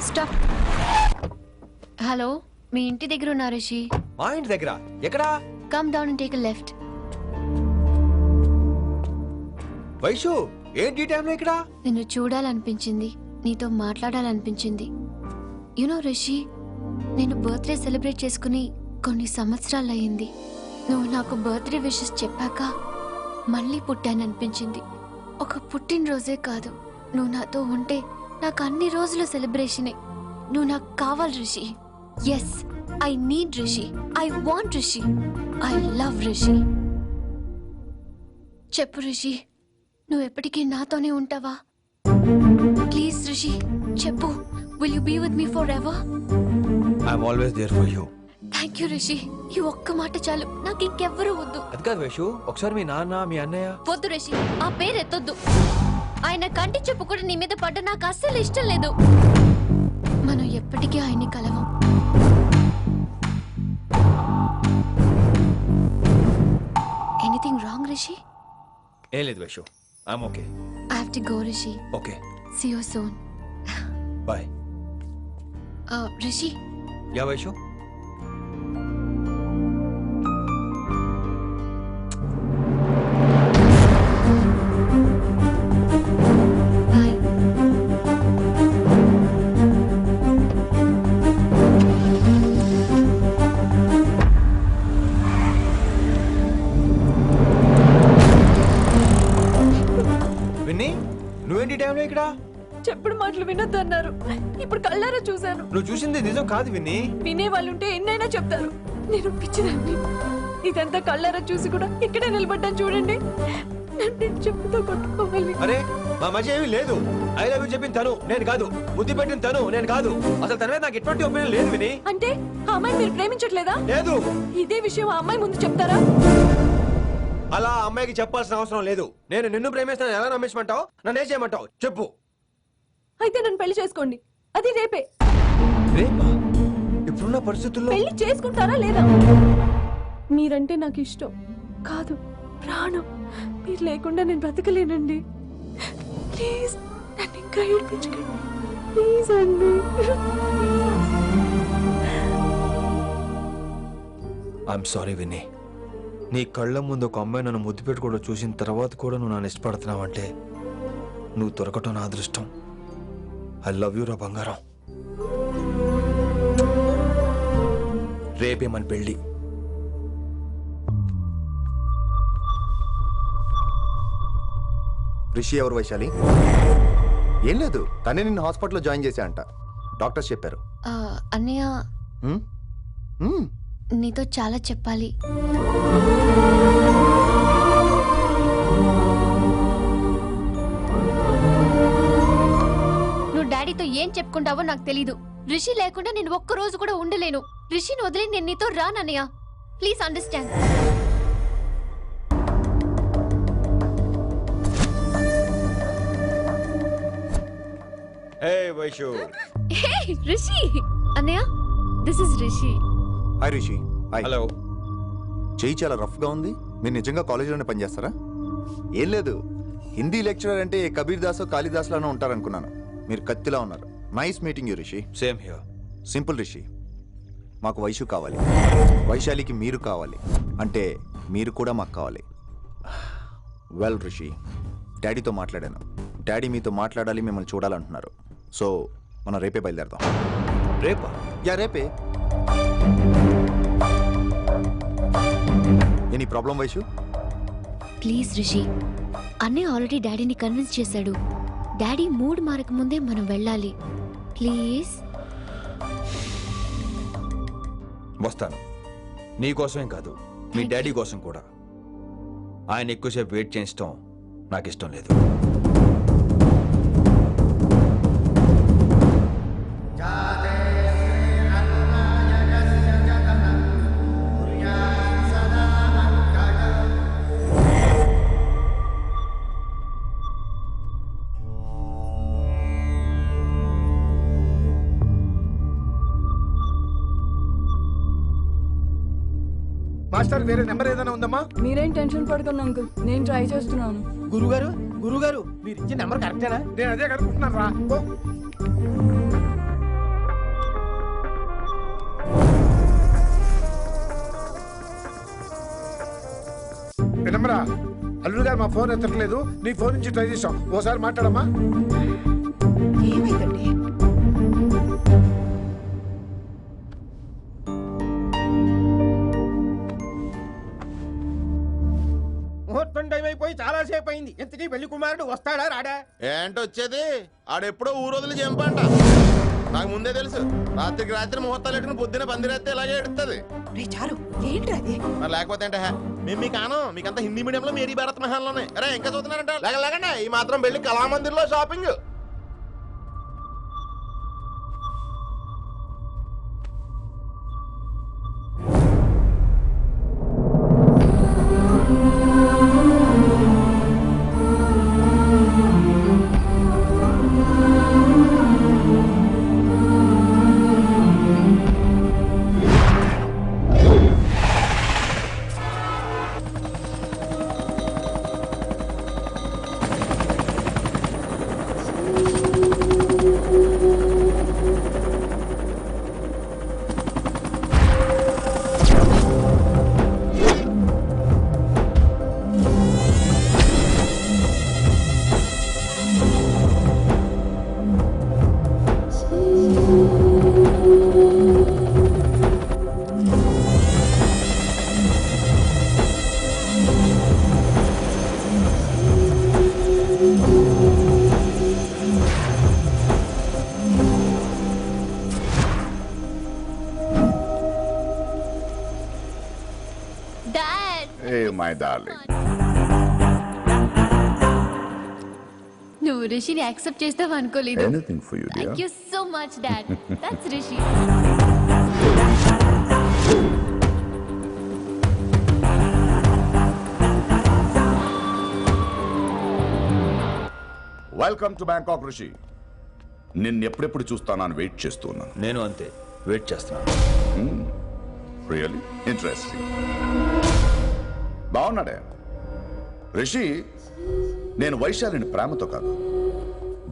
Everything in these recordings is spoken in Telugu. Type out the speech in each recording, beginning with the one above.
స్టాప్. హలో, మీ ఇంటి దగ్గర ఉన్నా రిషి? మా ఇంటి దగ్గర ఎక్కడా? Come down and take a left. Vaishu, ఏంటి టైంలో ఇక్కడ? నిన్ను చూడాలనిపించింది, నీతో మాట్లాడాలనిపించింది. యునో రిషి, నేను బర్త్డే సెలబ్రేట్ చేసుకుని కొన్ని సంవత్సరాలు అయ్యింది. నువ్వు నాకు బర్త్డే విషెస్ చెప్పాక మళ్ళీ పుట్టాననిపించింది. ఒక పుట్టినరోజే కాదు, నువ్వు నాతో ఉంటే నాకు అన్ని రోజుల సెలబ్రేషనే. నువ్వు నాకు కావాలి Rishi. Yes, I need Rishi. I want Rishi. I love Rishi. చెప్పు రిషి, నువ్వు ఎప్పటికీ నాతోనే ఉంటావా? ప్లీజ్ రిషి, చెప్పు. Will you be with me for ever? I'm always there for you. Thank you Rishi. ఈ ఒక్క మాట చాలు, నాకు ఇంకెవ్వరూ వద్దు. అది కాదు వైషు, ఒకసారి మీ నాన్న మీ అన్నయ్య. వద్దు రిషి, ఆ పేరు ఎత్తొద్దు. ఆయన కంటి చెప్పు కూడా నీ మీద పడ్డ నాకు అస్సలు ఇష్టం లేదు. మనం ఎప్పటికీ ఆయన్ని కలవం. Anything wrong Rishi? ఏం లేదు Vaishu, I'm okay. I have to go Rishi. Okay, see you soon. Bye. Rishi, yeah Vaishu. Bye. Vinni, నువ్వేంటి టైంలో ఇక్కడ? చెప్పుడు మాటలు వినొద్దన్నారు, ఇప్పుడు కళ్ళారా చూశాను. నువ్వు చూసింది నిజం కాదు విన్నీ. వినే వాళ్ళుంటే ఎన్నైనా చెప్తారు. నేను పిచ్చిదాన్ని. ఇదంతా కళ్ళారా చూసి కూడా ఇక్కడే నిలబడ్డాను చూడండి. నన్ను చెప్పుతో కొట్టుకోవాలి. అరే, మా మధ్య ఏమీ లేదు. ఐ లవ్ యూ చెప్పిన తను, నేను కాదు. బుద్ధి పెట్టిన తను, నేను కాదు. అసలు తన మీద నాకు ఎటువంటి ఒపీనియన్ లేదు విని. అంటే ఆ అమ్మాయిని మీరు ప్రేమించట్లేదా? లేదు. ఇదే విషయం ఆ అమ్మాయి ముందు చెప్తారా? అలా ఆ అమ్మాయికి చెప్పాల్సిన అవసరం లేదు. నేను నిన్ను ప్రేమిస్తాను ఎలా నమ్మించమంటావు? నన్ను ఏం చేయమంటావు చెప్పు. అయితే నన్ను పెళ్లి చేసుకోండి, అది రేపే. రేపా? ఇప్పుడున్న పరిస్థితుల్లో పెళ్లి చేసుకుంటారా లేదా? మీరంటే నాకు ఇష్టం కాదు, ప్రాణం. మీరు లేకుండా నేను బ్రతకలేనండి. ప్లీజ్ నన్ను ఇంకా ఏడిపించకండి. ప్లీజ్ అండి. I'm sorry Vinni. నీ కళ్ళ ముందు ఒక అమ్మాయి నన్ను ముద్దు పెట్టుకోవడం చూసిన తర్వాత కూడా నువ్వు నన్ను ఇష్టపడుతున్నావంటే నువ్వు దొరకటం నా అదృష్టం. ఐ లవ్ యూ రా బంగారం. రేపే మన పెళ్ళి. రిషి ఎవరు వైశాలి? ఏం లేదు, తనే నిన్ను హాస్పిటల్లో జాయిన్ చేశా అంట, డాక్టర్స్ చెప్పారు. అన్నయ్య, నీతో చాలా చెప్పాలి. నువ్వు డాడీతో ఏం చెప్పుకుంటావో నాకు తెలీదు. రిషి లేకుండా నేను ఒక్క రోజు కూడా ఉండలేను. రిషిని వదిలి నేను నీతో రానన్నయ్య. Please understand. Hey Vaishu. Hey Rishi. అన్నయ్య, this is Rishi. Hi Rishi. Hi. Hello. చెయ్యి చాలా రఫ్గా ఉంది. మీరు నిజంగా కాలేజీలోనే పనిచేస్తారా? ఏం లేదు, హిందీ లెక్చరర్ అంటే కబీర్ దాసో కాళిదాస్ లానో ఉంటారనుకున్నాను. మీరు కత్తిలా ఉన్నారు. Nice meeting you Rishi. Same here. Simple Rishi, మాకు వైషు కావాలి, వైశాలికి మీరు కావాలి, అంటే మీరు కూడా మాకు కావాలి. వెల్ రిషి, డాడీతో మాట్లాడాను. డాడీ మీతో మాట్లాడాలి, మిమ్మల్ని చూడాలంటున్నారు. సో మనం రేపే బయలుదేరదాం. రేపా? యా రేపే. Any problem Vaishu? Please Rishi, అన్నయ్య ఆల్రెడీ డాడీని కన్విన్స్ చేశాడు. డాడీ మూడ్ మారక ముందే మనం వెళ్ళాలి. ప్లీజ్. వస్తాను. నీ కోసమేం కాదు, మీ డాడీ కోసం కూడా. ఆయన ఎక్కువసేపు వెయిట్ చేయించడం నాకు ఇష్టం లేదు. మాస్టర్ వేరే నెంబర్ ఏదైనా ఉందమ్మా? మీరేం టెన్షన్ పడకండి అంకుల్, నేను ట్రై చేస్తున్నాను. గురుగారు మీరు ఇచ్చిన నెంబర్ కరెక్టేనా? నేను అదే కనుక్కుంటున్నాను రా. అల్లుడు గారు మా ఫోన్ ఎత్తట్లేదు, నీ ఫోన్ నుంచి ట్రై చేసాం, ఓసారి మాట్లాడమ్మా. ఏమైందండి? ముహూర్తం టైం అయిపోయి చాలా సేపు అయింది. ఇంతకీ పెళ్లి కుమారుడు వస్తాడా రాడా? ఏంటి వచ్చేది? ఆడెప్పుడో ఊరోజులు చెంపంట. నాకు ముందే తెలుసు. రాత్రికి రాత్రి ముహూర్తాలు ఎట్టుకుని పొద్దున పందిరేస్తే ఇలాగే ఎడుతుంది. రే చారు, ఏంట్రా అది? మరి లేకపోతే అంటే మేము మీకు ఆను మీకంతా హిందీ మీడియంలో మేరీ భారత్ మహల్లోనే. అరే ఇంకా చూస్తున్నారంట లేగండి. ఈ మాత్రం పెళ్లి కళామందిర్లో షాపింగ్. My darling. నువ్వు రిషిని యాక్సెప్ట్ చేస్తావు అనుకోలేదు. Anything for you, dear. Thank you so much dad. That's Rishi. Welcome to Bangkok, Rishi. నిన్ను ఎప్పుడెప్పుడు చూస్తానని వెయిట్ చేస్తున్నాను. నేను అంతే వెయిట్ చేస్తున్నాను. Really interesting. బాగున్నాడే రిషి. నేను వైశాలిని ప్రేమతో కాదు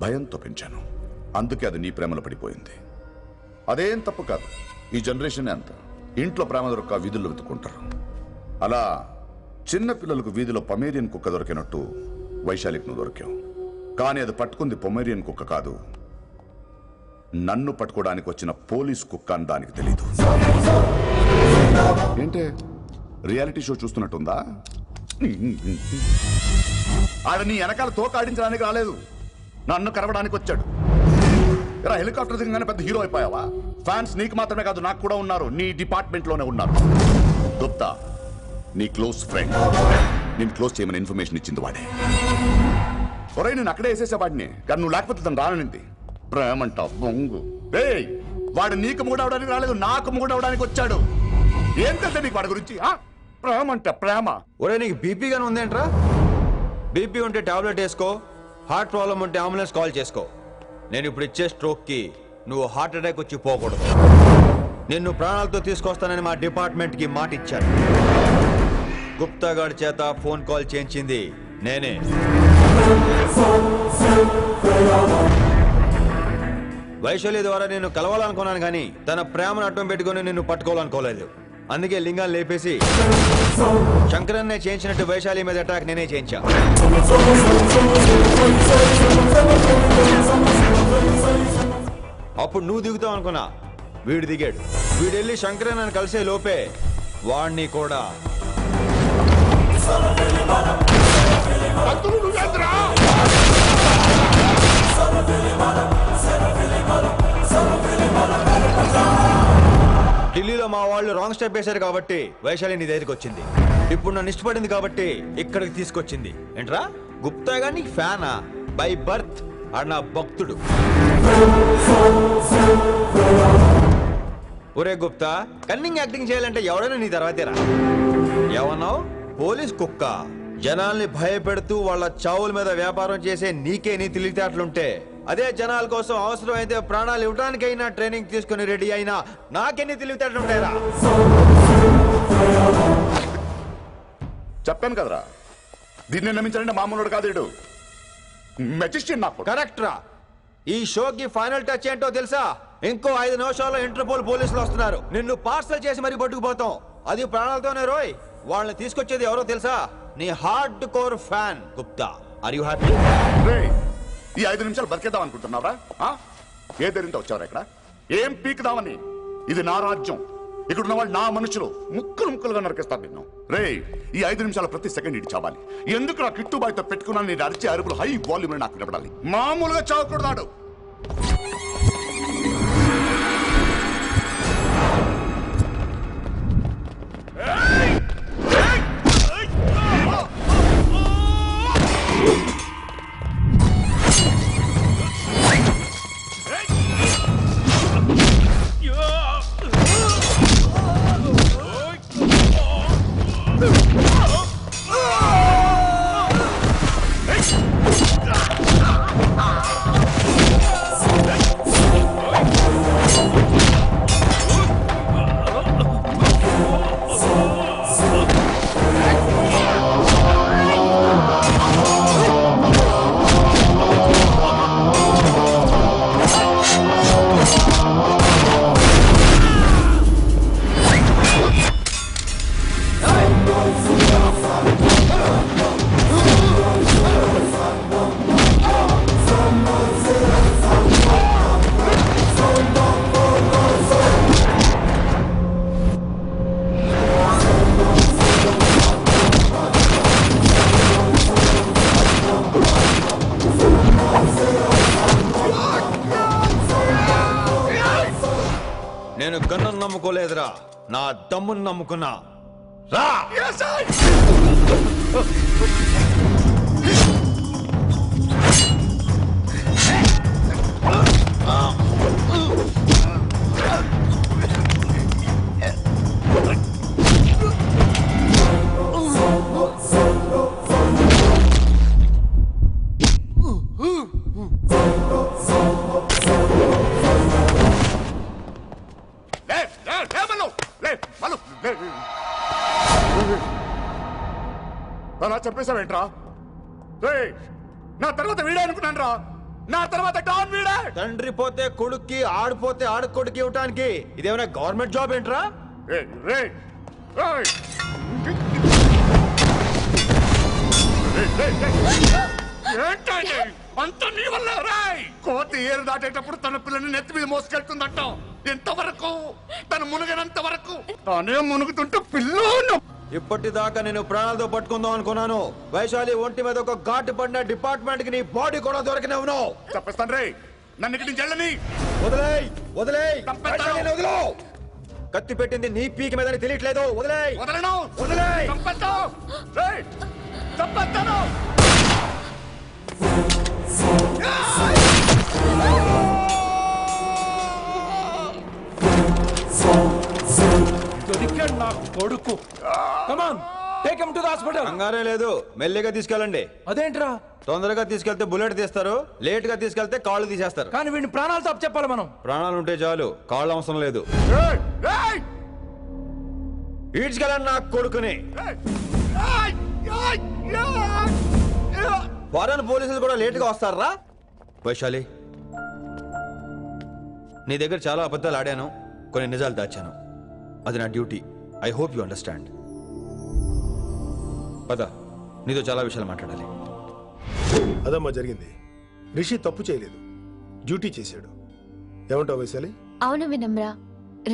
భయంతో పెంచాను. అందుకే అది నీ ప్రేమలో పడిపోయింది. అదేం తప్పు కాదు. ఈ జనరేషన్ అంత ఇంట్లో ప్రేమ దొరక్క వీధుల్లో వెతుకుంటారు. అలా చిన్న పిల్లలకు వీధిలో పొమేరియన్ కుక్క దొరికినట్టు వైశాలికి నువ్వు దొరికావు. కానీ అది పట్టుకుంది పొమేరియన్ కుక్క కాదు, నన్ను పట్టుకోవడానికి వచ్చిన పోలీస్ కుక్క అని దానికి తెలీదు. ఏంటే రియాలిటీ షో చూస్తున్నట్టుందా? ఆడ నీ వెనకాల తోక ఆడించడానికి రాలేదు, నన్ను కరవడానికి వచ్చాడు. ఇలా హెలికాప్టర్ దిగగానే పెద్ద హీరో అయిపోయావా? ఫ్యాన్స్ నీకు మాత్రమే కాదు నాకు కూడా ఉన్నారు. నీ డిపార్ట్మెంట్ లోనే ఉన్నారు. గుప్తా నీ క్లోజ్ ఫ్రెండ్. నేను క్లోజ్ చేయమని ఇన్ఫర్మేషన్ ఇచ్చింది వాడే. ఒరే నేను అక్కడే వేసేసేవాడిని, కానీ నువ్వు లేకపోతే తను రానుంది. ప్రేమంట బొంగు. వాడు నీకు మూడవడానికి రాలేదు, నాకు మూడవడానికి వచ్చాడు. ఏం తెలుసా నీకు వాడి గురించి? ప్రేమంట ప్రేమ. ఒరే నీకు బీపీ గానీ ఉందేంట్రా? బీపీ ఉంటే టాబ్లెట్ వేసుకో, హార్ట్ ప్రాబ్లం ఉంటే అంబులెన్స్ కాల్ చేసుకో. నేను ఇప్పుడు ఇచ్చే స్ట్రోక్ కి నువ్వు హార్ట్ అటాక్ వచ్చి పోకూడదు. నిన్ను ప్రాణాలతో తీసుకొస్తానని మా డిపార్ట్మెంట్ కి మాట ఇచ్చాను. గుప్తా గారి చేత ఫోన్ కాల్ చేయించింది నేనే. వైశాలి ద్వారా నేను కలవాలనుకున్నాను కానీ తన ప్రేమను అడ్డం పెట్టుకుని నిన్ను పట్టుకోవాలనుకోలేదు. అందుకే లింగాన్ని లేపేసి శంకరన్నే చేయించినట్టు వైశాలి మీద అటాక్ నేనే చేయించా. అప్పుడు నువ్వు దిగుతావు అనుకున్నా, వీడు దిగాడు. వీడు వెళ్ళి శంకరన్నని కలిసే లోపే వాణ్ణి కూడా ఢిల్లీలో మా వాళ్ళు రాంగ్ స్టెప్ వేశారు కాబట్టి వైశాలి నీ దగ్గరికి వచ్చింది. ఇప్పుడు నన్ను ఇష్టపడింది కాబట్టి ఇక్కడికి తీసుకొచ్చింది. ఏంట్రా గుప్తా గాని ఫ్యానా? బై బర్త్ ఆడు నా భక్తుడు. ఒరే గుప్తా, కన్నింగ్ యాక్టింగ్ చేయాలంటే ఎవరైనా నీ తర్వాతేరా. ఏమన్నావు? పోలీస్ కుక్క. జనాల్ని భయపెడుతూ వాళ్ళ చావుల మీద వ్యాపారం చేసే నీకే నీ తెలివితేటలుంటే, అదే జనాల కోసం అవసరమైతే ప్రాణాలు ఇవ్వడానికైనా ట్రైనింగ్ తీసుకుని రెడీ అయినా నాకెన్ని తెలివితేటలుంటాయిరా? చెప్పాను కదరా, దీన్ని నమ్మించాలంటే మామూలుడు కాదు, వీడు మెజిస్టియన్. నాకు కరెక్ట్ రా. ఈ షోకి ఫైనల్ టచ్ ఏంటో తెలుసా? ఇంకో 5 నిమిషాల్లో ఇంటర్పోల్ పోలీసులు వస్తున్నారు. నిన్ను పార్సల్ చేసి మరీ పట్టుకుపోతాం. అది ప్రాణాలతోనే రోయ్. వాళ్ళని తీసుకొచ్చేది ఎవరో తెలుసా? నీ hardcore fan Gupta. Are you happy? రేయ్, ఈ 5 నిమిషాలు బతికేద్దాం అనుకుంటున్నావరా? ఏ ధైర్యంతో వచ్చావరా ఇక్కడ? ఏం పీకుదామని? ఇది నా రాజ్యం, ఇక్కడ ఉన్న వాళ్ళు నా మనుషులు. ముక్కలు ముక్కలుగా నరికేస్తారు నిన్ను. రేయ్, ఈ 5 నిమిషాలు ప్రతి సెకండ్ ఇటు చావాలి. ఎందుకు నా కిట్టుబాయితో పెట్టుకున్నాను? నేను అరిచే అరుపులు హై వాల్యూమ్ నాకు వినపడాలి. మామూలుగా చావకూడదాడు. నేను గన్నును నమ్ముకోలేదురా, నా దమ్మును నమ్ముకున్నా. రా! అలా చెప్పేశావేంట్రా? నా తర్వాత వీడే అనుకున్నాను రా. నా తర్వాత డాన్ వీడే. తండ్రి పోతే కొడుక్కి, ఆడిపోతే ఆడకొడుకు ఇవ్వటానికి ఇదేమైనా గవర్నమెంట్ జాబ్ ఏంట్రా? అంత నీ వల్ల రాయ్. కోతి ఏరు దాటేటప్పుడు తన పిల్లని నెత్తి మీద మోసుకెళ్తుందంట. ఎంతవరకు? తను మునిగినంత వరకు. తానే మునుగుతుంటే పిల్లను. ఇప్పటిదాకా నేను ప్రాణాలతో పట్టుకుందాం అనుకున్నాను. వైశాలి ఒంటి మీద ఒక ఘాటు పడిన డిపార్ట్మెంట్ కి నీ బాడీ కూడా దొరకనివ్వను. చెప్పేస్తాను రే, నన్ను ఇక్కడి నుంచి వెళ్ళని. వదిలేయ్, వదిలేయ్, వైశాలిని వదిలో. కత్తి పెట్టింది నీ పీకి మీద తెలియట్లేదు. వదిలేయ్. వదలను. వదిలేయ్. చంపేస్తాను. రేయ్, చంపేస్తాను. నా కొడుకు. Come on, take him to the hospital. కంగారే లేదు, మెల్లిగా తీసుకెళ్ళండి. అదేంట్రా? తొందరగా తీసుకెళ్తే బుల్లెట్ తీస్తారు, లేట్ గా తీసుకెళ్తే కాళ్ళు తీసేస్తారు. కానీ వీడిని ప్రాణాలతో చెప్పాలి మనం. ప్రాణాలు ఉంటే చాలు, కాళ్ళు అవసరం లేదు. ఈడ్చుకెళ్ళండి నా కొడుకుని. ఫారెన్ పోలీసులు కూడా లేట్ గా వస్తారా? వైశాలి, నీ దగ్గర చాలా అబద్ధాలు ఆడాను, కొన్ని నిజాలు దాచాను. అది నా duty. I hope you understand. పద, నీతో చాలా విషయాలు మాట్లాడాలి. అదమ్మా జరిగింది. రిషి తప్పు చేయలేదు, డ్యూటీ చేశాడు. ఏమంటావు వైశాలి? అవును వినమ్రా,